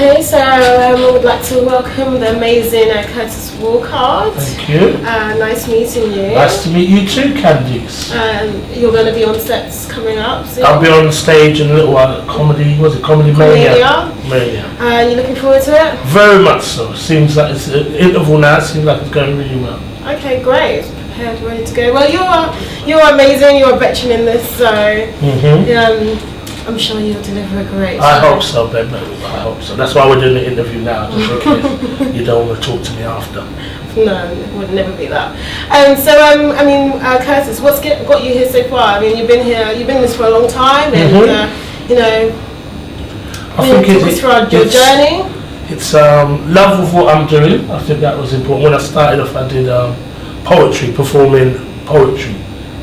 Okay, so I would like to welcome the amazing Curtis Walcott. Thank you. Nice meeting you. Nice to meet you too, Candice. You're going to be on sets coming up soon. I'll be on stage in a little while. Comedy Mania? Mania. You looking forward to it? Very much so. Seems like it's an interval now. Seems like it's going really well. Okay, great. Prepared, ready to go. Well, you're amazing. You're a veteran in this, so I'm sure you'll deliver a great show. I hope so, babe. I hope so. That's why we're doing the interview now, just in case you don't want to talk to me after. No, it would never be that. Curtis, what's got you here so far? I mean, you've been this for a long time, and I think it's throughout your journey. It's love of what I'm doing. I think that was important. When I started off, I did poetry. Performing poetry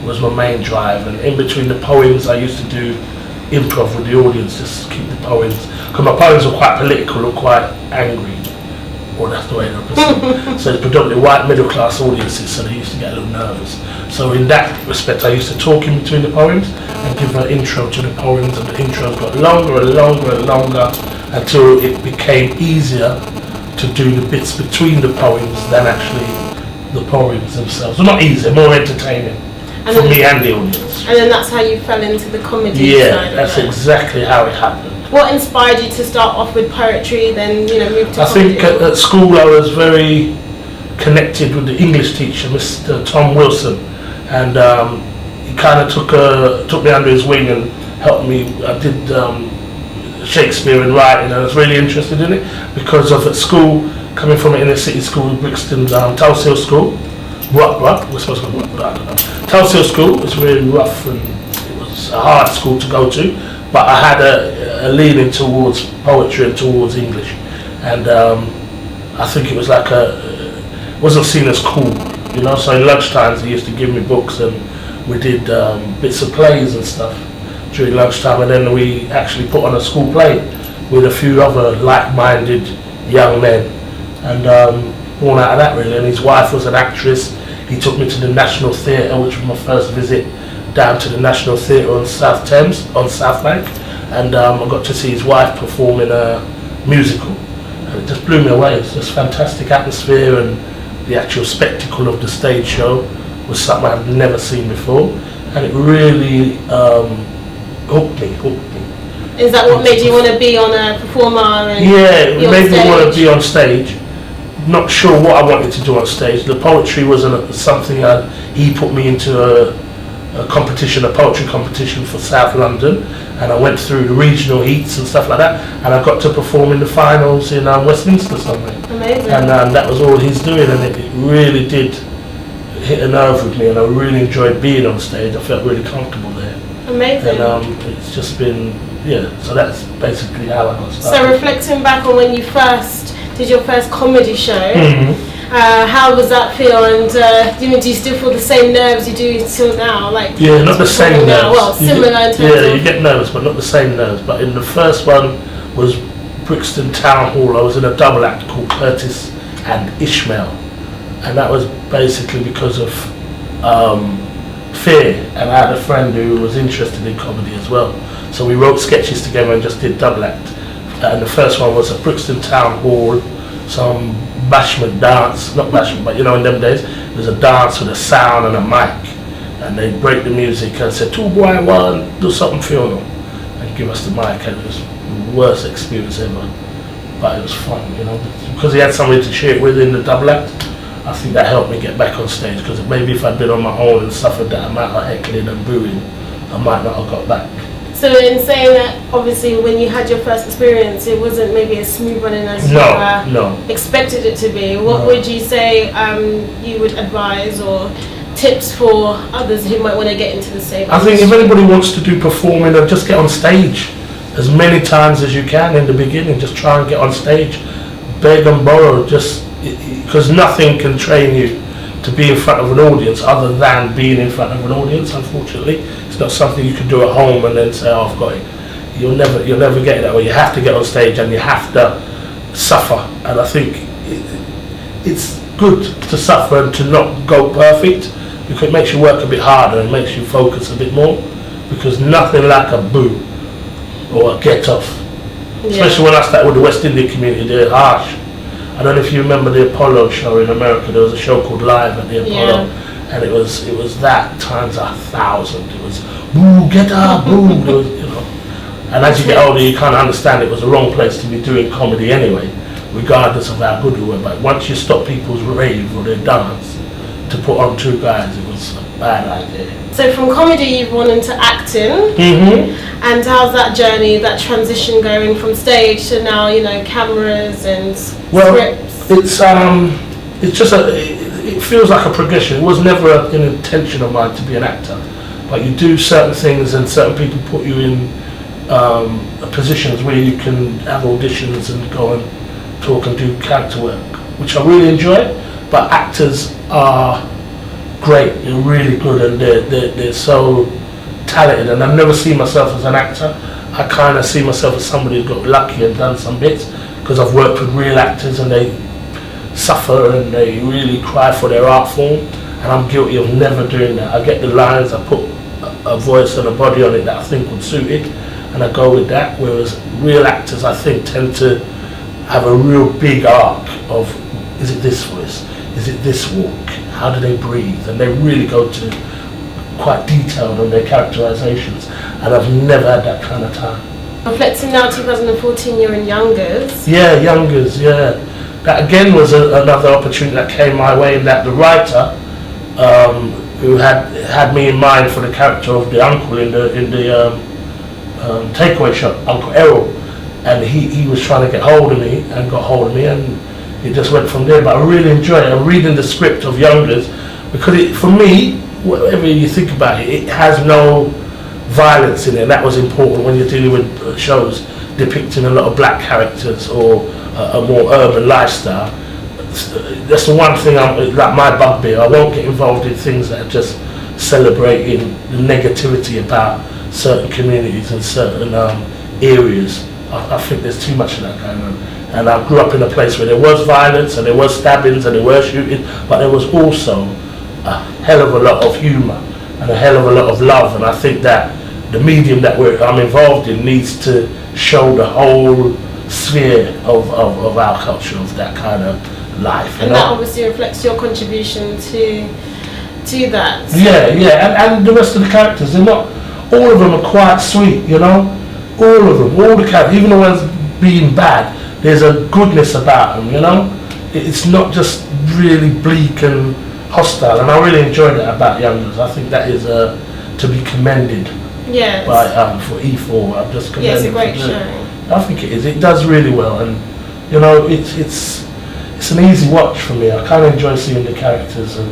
was my main drive, and in between the poems, I used to do improv with the audience, just keep the poems, because my poems are quite political or quite angry, or that's the way they're perceived. So it's predominantly white middle class audiences, so they used to get a little nervous. So in that respect, I used to talk in between the poems and give an intro to the poems, and the intros got longer and longer and longer until it became easier to do the bits between the poems than actually the poems themselves. Well, not easier, more entertaining. For me and the audience. And then that's how you fell into the comedy side. Yeah, that's exactly how it happened. What inspired you to start off with poetry, then move to comedy? I think at school I was very connected with the English teacher, Mr. Tom Wilson, and he kind of took me under his wing and helped me. I did Shakespeare and writing, and I was really interested in it because of at school, coming from an inner city school, Brixton's Tulse Hill School. We're supposed to go I don't know. Tulse Hill School was really rough and it was a hard school to go to, but I had a leaning towards poetry and towards English, and I think it was like it wasn't seen as cool, so in lunchtimes they used to give me books and we did bits of plays and stuff during lunchtime, and then we actually put on a school play with a few other like-minded young men, and born out of that really. And his wife was an actress. He took me to the National Theatre, which was my first visit down to the National Theatre on South Thames, on South Bank, and I got to see his wife perform in a musical, and it just blew me away. It's just fantastic atmosphere, and the actual spectacle of the stage show was something I've never seen before, and it really hooked me. Is that what made you want to be on a performer? Yeah, it made me want to be on stage. Not sure what I wanted to do on stage. The poetry wasn't something he put me into a competition, a poetry competition for South London, and I went through the regional heats and stuff like that, and I got to perform in the finals in Westminster somewhere. Amazing. And that was all he's doing, and it really did hit a nerve with me, and I really enjoyed being on stage. I felt really comfortable there. Amazing. And it's just been, so that's basically how I got started. So reflecting back on when you first did your first comedy show, how does that feel, and do you still feel the same nerves you do till now? Not the same nerves. Well, similar in terms of... you get nervous, but not the same nerves. But in the first one was Brixton Town Hall. I was in a double act called Curtis and Ishmael, and that was basically because of fear, and I had a friend who was interested in comedy as well, so we wrote sketches together and just did double act. And the first one was at Brixton Town Hall, some bashment dance, not bashment, but in them days, it was a dance with a sound and a mic, and they'd break the music and say, 2 boy 1, do something for you, and give us the mic, and it was the worst experience ever, but it was fun, because he had somebody to share it with in the double act. I think that helped me get back on stage, because maybe if I'd been on my own and suffered that amount of heckling and booing, I might not have got back. So in saying that, obviously when you had your first experience, it wasn't maybe as smooth running as you expected it to be. What would you say you would advise, or tips for others who might want to get into the same? I think if anybody wants to do performing, then just get on stage as many times as you can in the beginning. Just try and get on stage, beg and borrow, because nothing can train you to be in front of an audience other than being in front of an audience. Unfortunately, it's not something you can do at home and then say, I've got it. You'll never get it that way. You have to get on stage and you have to suffer, and I think it's good to suffer and to not go perfect, because it makes you work a bit harder and makes you focus a bit more, because nothing like a boo or a get off Especially when I started with the West Indian community, they're harsh. I don't know if you remember the Apollo show in America. There was a show called Live at the Apollo, and it was that times 1,000. It was boo, get up, boo. It was, you know. And as you get older, you kind of understand it was the wrong place to be doing comedy anyway, regardless of how good we were. But once you stop people's rave or their dance to put on two guys, it was a bad idea. So from comedy, you've gone into acting. And how's that journey, that transition going from stage to now, you know, cameras and scripts? It's just it feels like a progression. It was never an intention of mine to be an actor, but you do certain things and certain people put you in positions where you can have auditions and go and talk and do character work, which I really enjoy. But actors are great, they're really good, and they're so talented, and I've never seen myself as an actor. I kind of see myself as somebody who got lucky and done some bits, because I've worked with real actors and they suffer and they really cry for their art form, and I'm guilty of never doing that. I get the lines, I put a voice and a body on it that I think would suit it, and I go with that, whereas real actors, I think, tend to have a real big arc of, is it this voice, is it this walk, how do they breathe, and they really go to quite detailed on their characterizations, and I've never had that kind of time. Reflecting now 2014, you're in Youngers. Yeah, Youngers, yeah. That again was another opportunity that came my way, in that the writer who had me in mind for the character of the uncle in the takeaway shop, Uncle Errol, and he was trying to get hold of me and got hold of me, and it just went from there. But I really enjoy it. I'm reading the script of Youngers because for me, whatever you think about it, it has no violence in it. That was important when you're dealing with shows depicting a lot of black characters or a more urban lifestyle. That's the one thing like my bugbear. I won't get involved in things that are just celebrating the negativity about certain communities and certain areas. I think there's too much of that going on. And I grew up in a place where there was violence and there was stabbings and there were shooting, but there was also a hell of a lot of humour and a hell of a lot of love. And I think that the medium that I'm involved in needs to show the whole sphere of our culture, of that kind of life. And that obviously reflects your contribution to that. Yeah, and the rest of the characters, they're not, all of them are quite sweet, you know, all of them, all the characters, even the ones being bad, there's a goodness about them, you know. It's not just really bleak and hostile, and I really enjoy that about Youngers. I think that is to be commended. Yes. By for E4, I'm just commended. Yeah, it's a great show. I think it is. It does really well, and you know, it's an easy watch for me. I kind of enjoy seeing the characters and,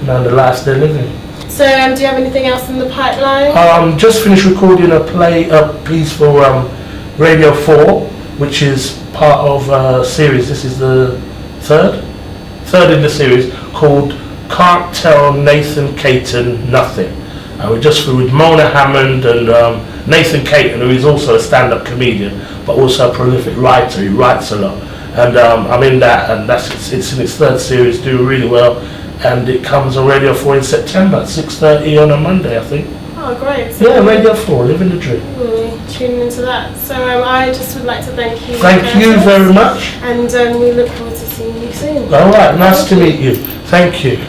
you know, the lives they're living. So, do you have anything else in the pipeline? Just finished recording a piece for Radio 4, which is part of a series. This is the third in the series, called Can't Tell Nathan Caton Nothing. We're just through with Mona Hammond and Nathan Caton, who is also a stand-up comedian, but also a prolific writer. He writes a lot. And I'm in that, and it's in its third series, doing really well. And it comes on Radio 4 in September at 6:30 on a Monday, I think. Oh, great. So yeah, Radio 4, living the dream. We'll tune into that. So I just would like to thank you. Thank you very much. And we look forward to seeing you soon. All right, nice to meet you. Thank you.